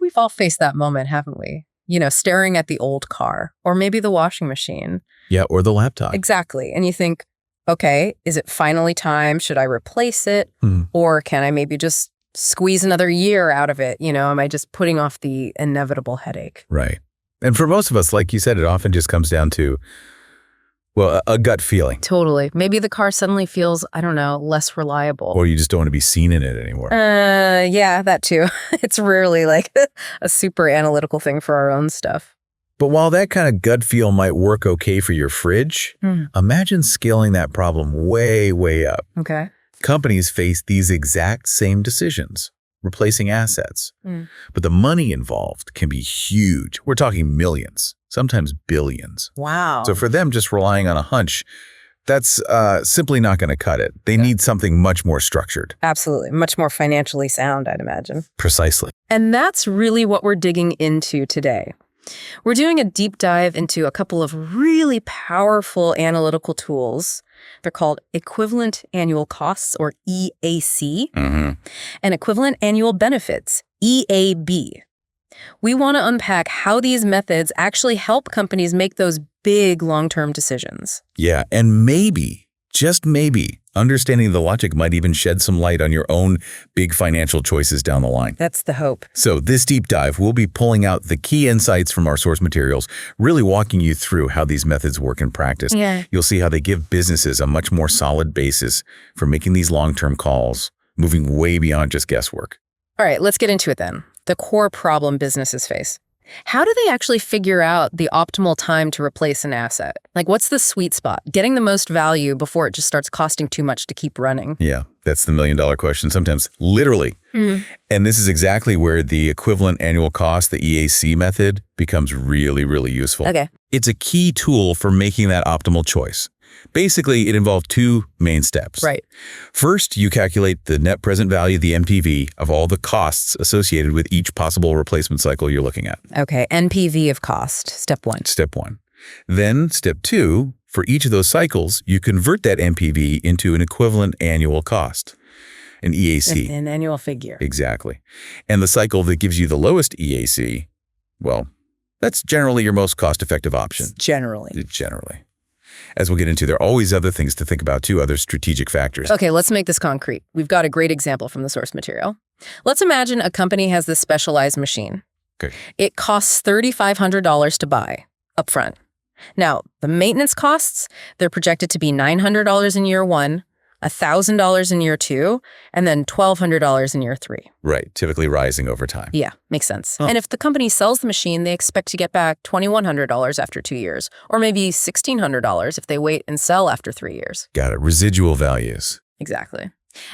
we've all faced that moment, haven't we? Staring at the old car or maybe the washing machine. Yeah, or the laptop. Exactly. And you think, okay, is it finally time? Should I replace it? Or can I maybe just squeeze another year out of it? Am I just putting off the inevitable headache? Right. And for most of us, like you said, it often just comes down to, well, a gut feeling. Totally. Maybe the car suddenly feels, I don't know, less reliable. Or you just don't want to be seen in it anymore. Yeah, that too. It's rarely like a super analytical thing for our own stuff. But while that kind of gut feel might work okay for your fridge, imagine scaling that problem way, way up. Okay. Companies face these exact same decisions, replacing assets. But the money involved can be huge. We're talking millions, sometimes billions. Wow. So for them, just relying on a hunch, that's simply not going to cut it. They need something much more structured. Absolutely. Much more financially sound, I'd imagine. Precisely. And that's really what we're digging into today. We're doing a deep dive into a couple of really powerful analytical tools. They're called equivalent annual costs, or EAC, and equivalent annual benefits, EAB. We want to unpack how these methods actually help companies make those big long-term decisions. Yeah, and maybe, just maybe, understanding the logic might even shed some light on your own big financial choices down the line. That's the hope. So this deep dive, we'll be pulling out the key insights from our source materials, really walking you through how these methods work in practice. Yeah. You'll see how they give businesses a much more solid basis for making these long-term calls, moving way beyond just guesswork. All right, let's get into it then. The core problem businesses face. How do they actually figure out the optimal time to replace an asset? Like, what's the sweet spot? Getting the most value before it just starts costing too much to keep running. Yeah, that's the million-dollar question, sometimes literally. And this is exactly where the equivalent annual cost, the EAC method, becomes really, really useful. Okay. It's a key tool for making that optimal choice. Basically, it involved two main steps. Right. First, you calculate the net present value, the NPV, of all the costs associated with each possible replacement cycle you're looking at. Okay, NPV of cost, step one. Step one. Then, step two, for each of those cycles, you convert that NPV into an equivalent annual cost, an EAC. An annual figure. Exactly. And the cycle that gives you the lowest EAC, well, that's generally your most cost-effective option. Generally. As we'll get into, there are always other things to think about too, other strategic factors. Okay, let's make this concrete. We've got a great example from the source material. Let's imagine a company has this specialized machine. Okay. It costs $3,500 to buy upfront. Now, the maintenance costs, they're projected to be $900 in year one, $1,000 in year two, and then $1,200 in year three. Right, typically rising over time. Yeah, makes sense. And if the company sells the machine, they expect to get back $2,100 after 2 years, or maybe $1,600 if they wait and sell after 3 years. Got it. Residual values. Exactly.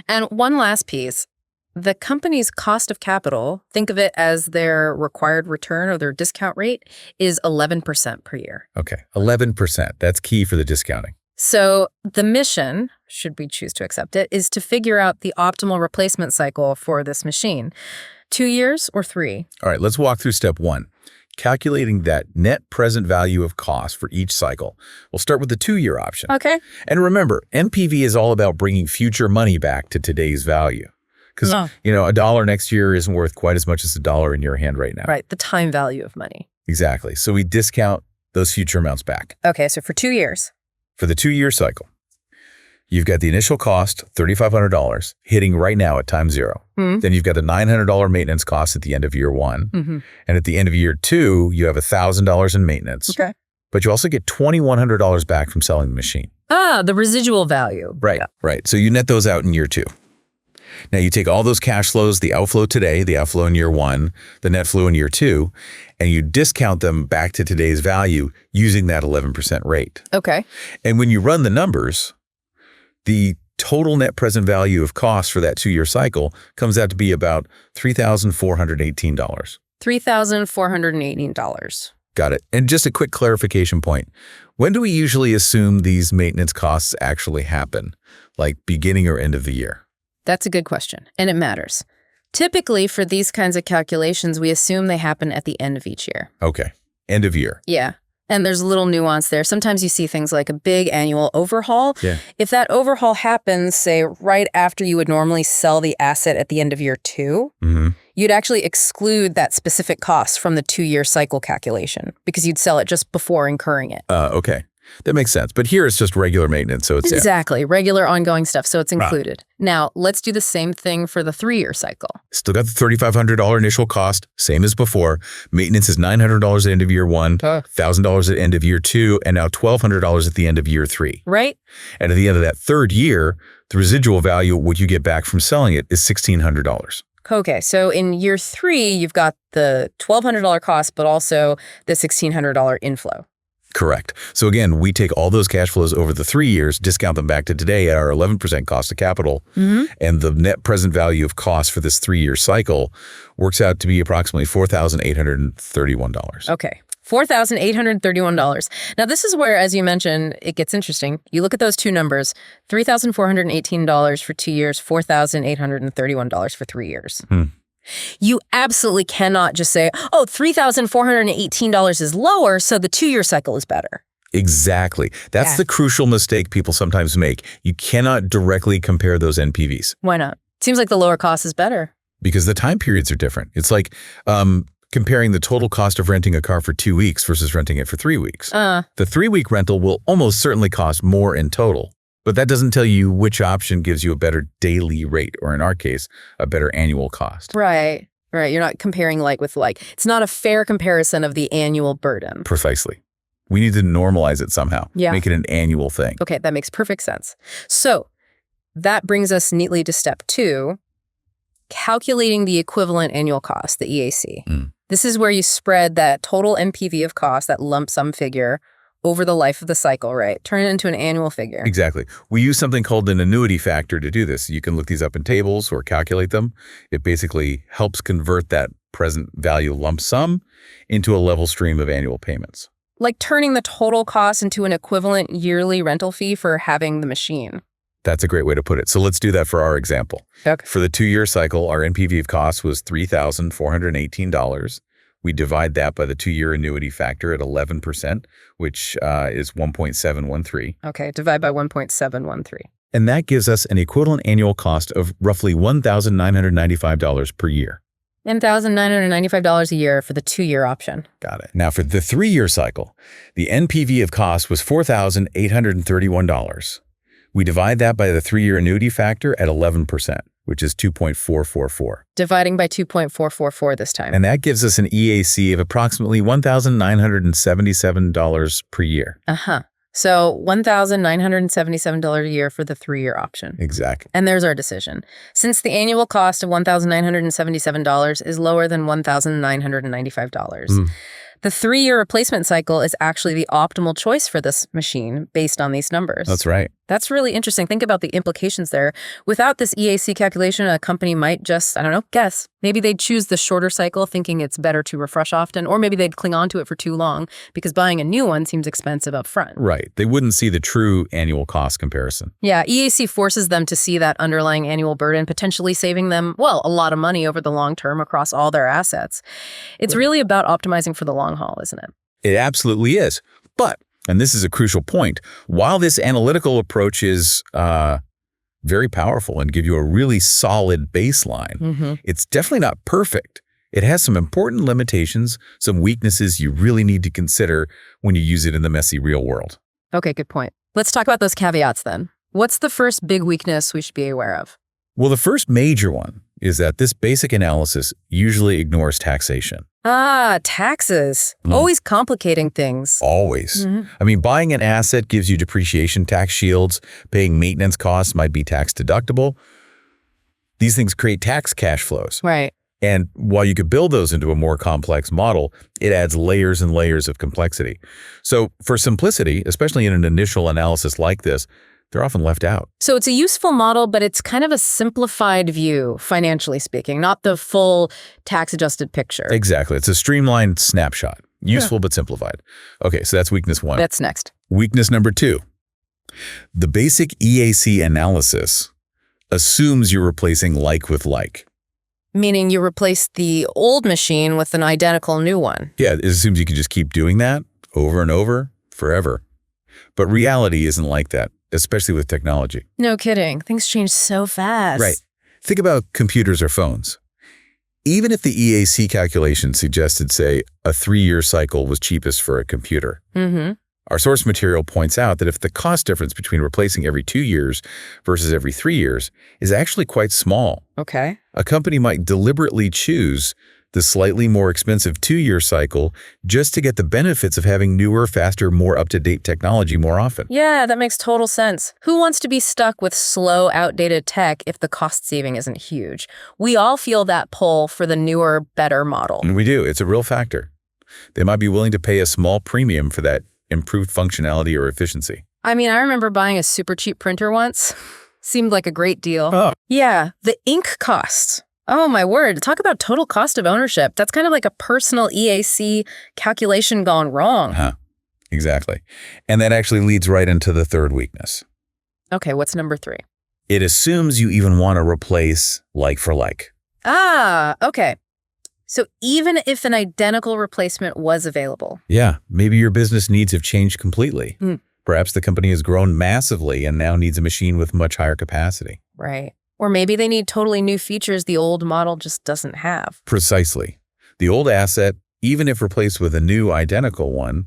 And one last piece. The company's cost of capital, think of it as their required return or their discount rate, is 11% per year. Okay, 11%. That's key for the discounting. So the mission, should we choose to accept it, is to figure out the optimal replacement cycle for this machine. 2 years or 3? All right, let's walk through step one. Calculating that net present value of cost for each cycle. We'll start with the 2-year option. Okay. And remember, NPV is all about bringing future money back to today's value. Because, $1 next year isn't worth quite as much as $1 in your hand right now. Right, the time value of money. Exactly. So we discount those future amounts back. Okay, so for 2 years. For the 2-year cycle, you've got the initial cost, $3,500, hitting right now at time zero. Then you've got the $900 maintenance cost at the end of year one. And at the end of year two, you have $1,000 in maintenance. Okay. But you also get $2,100 back from selling the machine. Ah, the residual value. Right, Yeah. right. So you net those out in year two. Now you take all those cash flows, the outflow today, the outflow in year one, the net flow in year two, and you discount them back to today's value using that 11% rate. Okay. And when you run the numbers, the total net present value of cost for that 2-year cycle comes out to be about $3,418. $3,418. Got it. And just a quick clarification point. When do we usually assume these maintenance costs actually happen? Like beginning or end of the year? That's a good question, and it matters. Typically, for these kinds of calculations, we assume they happen at the end of each year. Okay. End of year. Yeah. And there's a little nuance there. Sometimes you see things like a big annual overhaul. Yeah. If that overhaul happens, say, right after you would normally sell the asset at the end of year 2, you'd actually exclude that specific cost from the 2-year cycle calculation because you'd sell it just before incurring it. Okay. That makes sense. But here it's just regular maintenance. So it's exactly regular ongoing stuff. So it's included. Now, let's do the same thing for the 3-year cycle. Still got the $3,500 initial cost, same as before. Maintenance is $900 at the end of year 1, $1,000 at the end of year 2, and now $1,200 at the end of year 3. Right. And at the end of that 3rd year, the residual value, what you get back from selling it, is $1,600. Okay, so in year 3, you've got the $1,200 cost, but also the $1,600 inflow. Correct. So again, we take all those cash flows over the 3 years, discount them back to today at our 11% cost of capital, and the net present value of cost for this 3-year cycle works out to be approximately $4,831. Okay, $4,831. Now, this is where, as you mentioned, it gets interesting. You look at those two numbers, $3,418 for 2 years, $4,831 for 3 years. You absolutely cannot just say, oh, $3,418 is lower, so the 2-year cycle is better. Exactly. That's the crucial mistake people sometimes make. You cannot directly compare those NPVs. Why not? Seems like the lower cost is better. Because the time periods are different. It's like comparing the total cost of renting a car for 2 weeks versus renting it for 3 weeks. The 3-week rental will almost certainly cost more in total. But that doesn't tell you which option gives you a better daily rate, or in our case, a better annual cost. Right. You're not comparing like with like. It's not a fair comparison of the annual burden. Precisely. We need to normalize it somehow. Make it an annual thing. Okay, that makes perfect sense. So that brings us neatly to step 2, calculating the equivalent annual cost, the EAC. This is where you spread that total NPV of cost, that lump sum figure, over the life of the cycle, right? Turn it into an annual figure. Exactly. We use something called an annuity factor to do this. You can look these up in tables or calculate them. It basically helps convert that present value lump sum into a level stream of annual payments. Like turning the total cost into an equivalent yearly rental fee for having the machine. That's a great way to put it. So let's do that for our example. Okay. For the 2-year cycle, our NPV of cost was $3,418. We divide that by the 2-year annuity factor at 11%, which is 1.713. Okay, divide by 1.713. And that gives us an equivalent annual cost of roughly $1,995 per year. $1,995 a year for the 2-year option. Got it. Now for the 3-year cycle, the NPV of cost was $4,831. We divide that by the 3-year annuity factor at 11%. Which is 2.444. Dividing by 2.444 this time. And that gives us an EAC of approximately $1,977 per year. So $1,977 a year for the 3-year option. Exactly. And there's our decision. Since the annual cost of $1,977 is lower than $1,995, the 3-year replacement cycle is actually the optimal choice for this machine based on these numbers. That's right. That's really interesting. Think about the implications there. Without this EAC calculation, a company might just, guess. Maybe they'd choose the shorter cycle thinking it's better to refresh often, or maybe they'd cling on to it for too long because buying a new one seems expensive up front. Right. They wouldn't see the true annual cost comparison. Yeah, EAC forces them to see that underlying annual burden, potentially saving them, a lot of money over the long term across all their assets. It's really about optimizing for the long haul, isn't it? It absolutely is. But, and this is a crucial point, while this analytical approach is very powerful and give you a really solid baseline, it's definitely not perfect. It has some important limitations, some weaknesses you really need to consider when you use it in the messy real world. Okay, good point. Let's talk about those caveats then. What's the first big weakness we should be aware of? Well, the first major one is that this basic analysis usually ignores taxation. Taxes. Always complicating things. Always. I mean, buying an asset gives you depreciation tax shields. Paying maintenance costs might be tax deductible. These things create tax cash flows. Right. And while you could build those into a more complex model, it adds layers and layers of complexity. So for simplicity, especially in an initial analysis like this, they're often left out. So it's a useful model, but it's kind of a simplified view, financially speaking, not the full tax-adjusted picture. Exactly. It's a streamlined snapshot. Useful but simplified. Okay, so that's weakness 1. That's next. Weakness number 2. The basic EAC analysis assumes you're replacing like with like. Meaning you replace the old machine with an identical new one. Yeah, it assumes you can just keep doing that over and over, forever. But reality isn't like that, especially with technology. No kidding. Things change so fast. Right. Think about computers or phones. Even if the EAC calculation suggested, say, a 3-year cycle was cheapest for a computer, our source material points out that if the cost difference between replacing every 2 years versus every 3 years is actually quite small, Okay. a company might deliberately choose the slightly more expensive 2-year cycle just to get the benefits of having newer, faster, more up-to-date technology more often. Yeah, that makes total sense. Who wants to be stuck with slow, outdated tech if the cost saving isn't huge? We all feel that pull for the newer, better model. And we do. It's a real factor. They might be willing to pay a small premium for that improved functionality or efficiency. I mean, I remember buying a super cheap printer once. Seemed like a great deal. Oh. Yeah, the ink costs. Oh my word, talk about total cost of ownership. That's kind of like a personal EAC calculation gone wrong. Exactly. And that actually leads right into the third weakness. Okay, what's number 3? It assumes you even want to replace like for like. Okay. So even if an identical replacement was available. Yeah, maybe your business needs have changed completely. Perhaps the company has grown massively and now needs a machine with much higher capacity. Right. Or maybe they need totally new features the old model just doesn't have. Precisely. The old asset, even if replaced with a new identical one,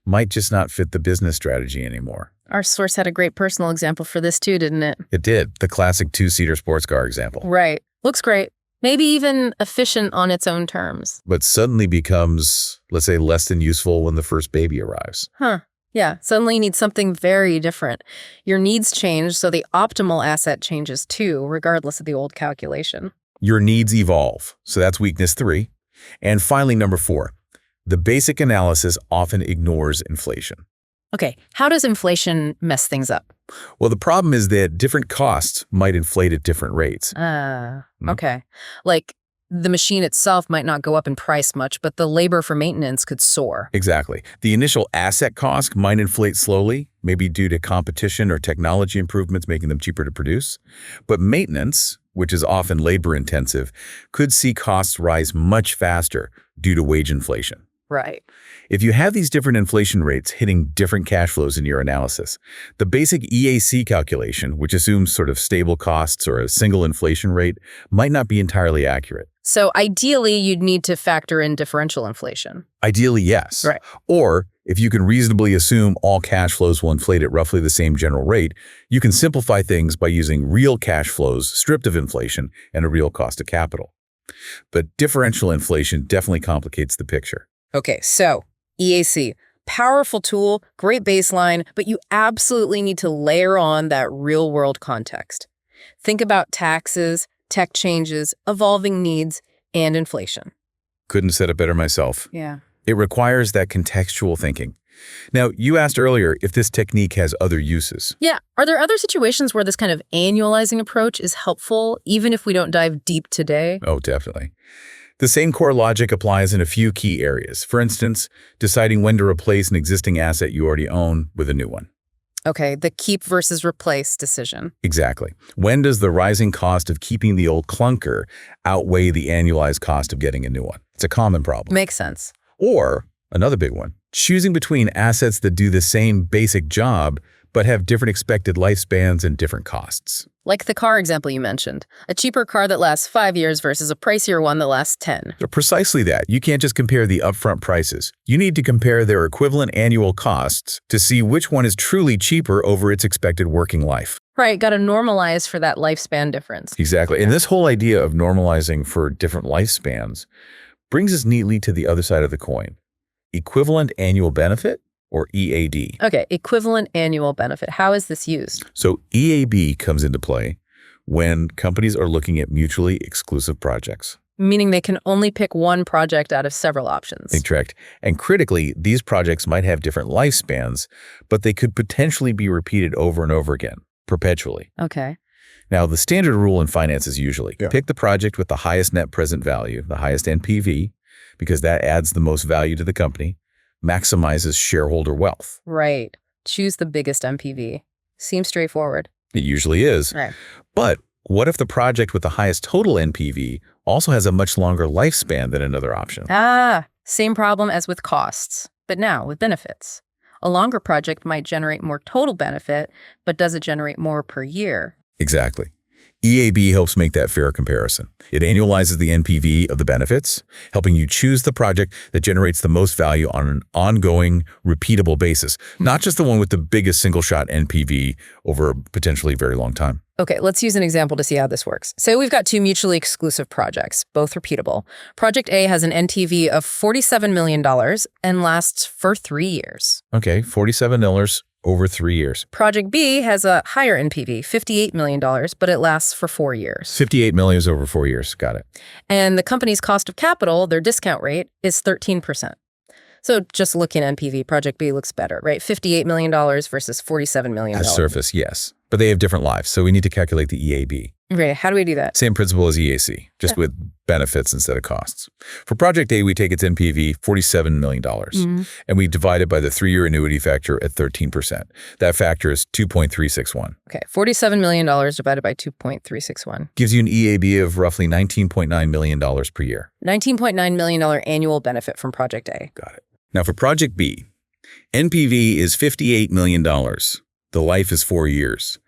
might just not fit the business strategy anymore. Our source had a great personal example for this too, didn't it? It did. The classic 2-seater sports car example. Right. Looks great. Maybe even efficient on its own terms. But suddenly becomes, let's say, less than useful when the first baby arrives. Yeah, suddenly you need something very different. Your needs change, so the optimal asset changes too, regardless of the old calculation. Your needs evolve. So that's weakness 3. And finally, number 4, the basic analysis often ignores inflation. Okay, how does inflation mess things up? Well, the problem is that different costs might inflate at different rates. Okay. Like, the machine itself might not go up in price much, but the labor for maintenance could soar. Exactly. The initial asset cost might inflate slowly, maybe due to competition or technology improvements making them cheaper to produce. But maintenance, which is often labor-intensive, could see costs rise much faster due to wage inflation. Right. If you have these different inflation rates hitting different cash flows in your analysis, the basic EAC calculation, which assumes sort of stable costs or a single inflation rate, might not be entirely accurate. So ideally, you'd need to factor in differential inflation. Ideally, yes. Right. Or if you can reasonably assume all cash flows will inflate at roughly the same general rate, you can simplify things by using real cash flows stripped of inflation and a real cost of capital. But differential inflation definitely complicates the picture. Okay, so EAC, powerful tool, great baseline, but you absolutely need to layer on that real-world context. Think about taxes, tech changes, evolving needs, and inflation. Couldn't have said it better myself. Yeah. It requires that contextual thinking. Now, you asked earlier if this technique has other uses. Yeah. Are there other situations where this kind of annualizing approach is helpful, even if we don't dive deep today? Oh, definitely. The same core logic applies in a few key areas. For instance, deciding when to replace an existing asset you already own with a new one. Okay, the keep versus replace decision. Exactly. When does the rising cost of keeping the old clunker outweigh the annualized cost of getting a new one? It's a common problem. Makes sense. Or, another big one, choosing between assets that do the same basic job but have different expected lifespans and different costs. Like the car example you mentioned. A cheaper car that lasts 5 years versus a pricier one that lasts 10. So precisely that. You can't just compare the upfront prices. You need to compare their equivalent annual costs to see which one is truly cheaper over its expected working life. Right, got to normalize for that lifespan difference. Exactly. And this whole idea of normalizing for different lifespans brings us neatly to the other side of the coin. Equivalent annual benefit, or EAD. Okay, equivalent annual benefit. How is this used? So EAB comes into play when companies are looking at mutually exclusive projects. Meaning they can only pick one project out of several options. Correct. And critically, these projects might have different lifespans, but they could potentially be repeated over and over again, perpetually. Okay. Now, the standard rule in finance is usually pick the project with the highest net present value, the highest NPV, because that adds the most value to the company, maximizes shareholder wealth. Right. Choose the biggest MPV. Seems straightforward. It usually is. Right. But what if the project with the highest total NPV also has a much longer lifespan than another option? Same problem as with costs. But now, with benefits, a longer project might generate more total benefit, but does it generate more per year? Exactly. EAB helps make that fair comparison. It annualizes the NPV of the benefits, helping you choose the project that generates the most value on an ongoing, repeatable basis, not just the one with the biggest single-shot NPV over a potentially very long time. Okay, let's use an example to see how this works. Say we've got two mutually exclusive projects, both repeatable. Project A has an NPV of $47 million and lasts for 3 years. Okay, $47 million over 3 years. Project B has a higher NPV, $58 million, but it lasts for 4 years. $58 million is over 4 years. Got it. And the company's cost of capital, their discount rate, is 13%. So just looking at NPV, Project B looks better, right? $58 million versus $47 million. At surface, yes. But they have different lives, so we need to calculate the EAB. Right. How do we do that? Same principle as EAC, just with benefits instead of costs. For Project A, we take its NPV, $47 million, and we divide it by the 3-year annuity factor at 13%. That factor is 2.361. Okay, $47 million divided by 2.361. Gives you an EAB of roughly $19.9 million per year. $19.9 million annual benefit from Project A. Got it. Now for Project B, NPV is $58 million. The life is 4 years.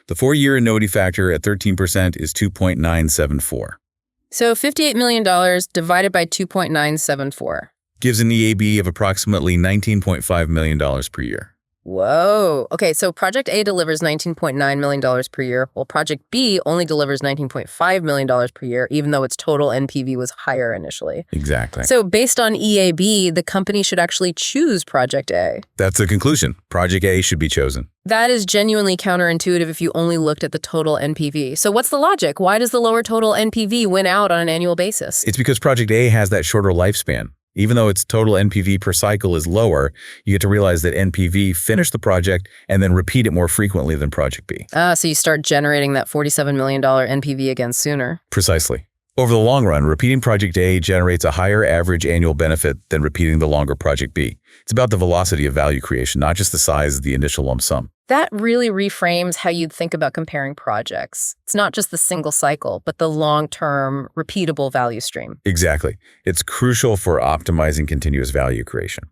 The 4-year annuity factor at 13% is 2.974. So $58 million divided by 2.974. Gives an EAB of approximately $19.5 million per year. Whoa. Okay, so Project A delivers $19.9 million per year, while Project B only delivers $19.5 million per year, even though its total NPV was higher initially. Exactly. So based on EAB, the company should actually choose Project A. That's the conclusion. Project A should be chosen. That is genuinely counterintuitive if you only looked at the total NPV. So what's the logic? Why does the lower total NPV win out on an annual basis? It's because Project A has that shorter lifespan. Even though its total NPV per cycle is lower, you get to realize that NPV finished the project and then repeat it more frequently than Project B. So you start generating that $47 million NPV again sooner. Precisely. Over the long run, repeating Project A generates a higher average annual benefit than repeating the longer Project B. It's about the velocity of value creation, not just the size of the initial lump sum. That really reframes how you'd think about comparing projects. It's not just the single cycle, but the long-term, repeatable value stream. Exactly. It's crucial for optimizing continuous value creation.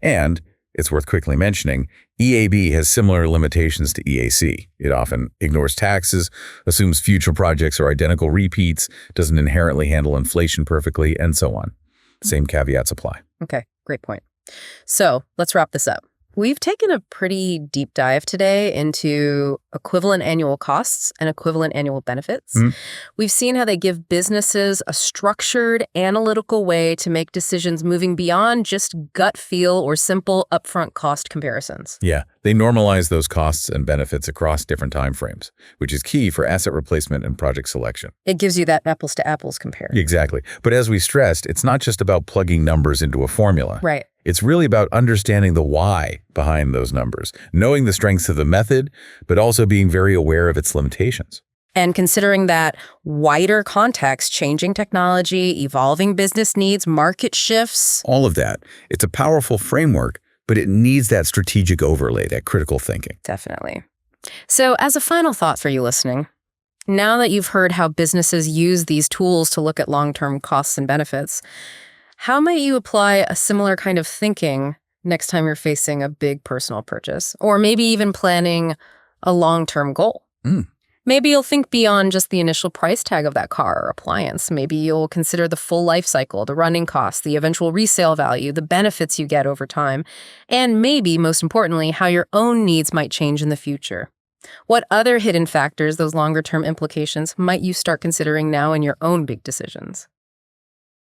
And it's worth quickly mentioning, EAB has similar limitations to EAC. It often ignores taxes, assumes future projects are identical repeats, doesn't inherently handle inflation perfectly, and so on. Same caveats apply. Okay, great point. So let's wrap this up. We've taken a pretty deep dive today into equivalent annual costs and equivalent annual benefits. We've seen how they give businesses a structured, analytical way to make decisions moving beyond just gut feel or simple upfront cost comparisons. Yeah, they normalize those costs and benefits across different time frames, which is key for asset replacement and project selection. It gives you that apples to apples compare. Exactly. But as we stressed, it's not just about plugging numbers into a formula. Right. It's really about understanding the why behind those numbers, knowing the strengths of the method, but also being very aware of its limitations. And considering that wider context, changing technology, evolving business needs, market shifts. All of that. It's a powerful framework, but it needs that strategic overlay, that critical thinking. Definitely. So as a final thought for you listening, now that you've heard how businesses use these tools to look at long-term costs and benefits, how might you apply a similar kind of thinking next time you're facing a big personal purchase, or maybe even planning a long-term goal? Maybe you'll think beyond just the initial price tag of that car or appliance. Maybe you'll consider the full life cycle, the running costs, the eventual resale value, the benefits you get over time, and maybe, most importantly, how your own needs might change in the future. What other hidden factors, those longer-term implications, might you start considering now in your own big decisions?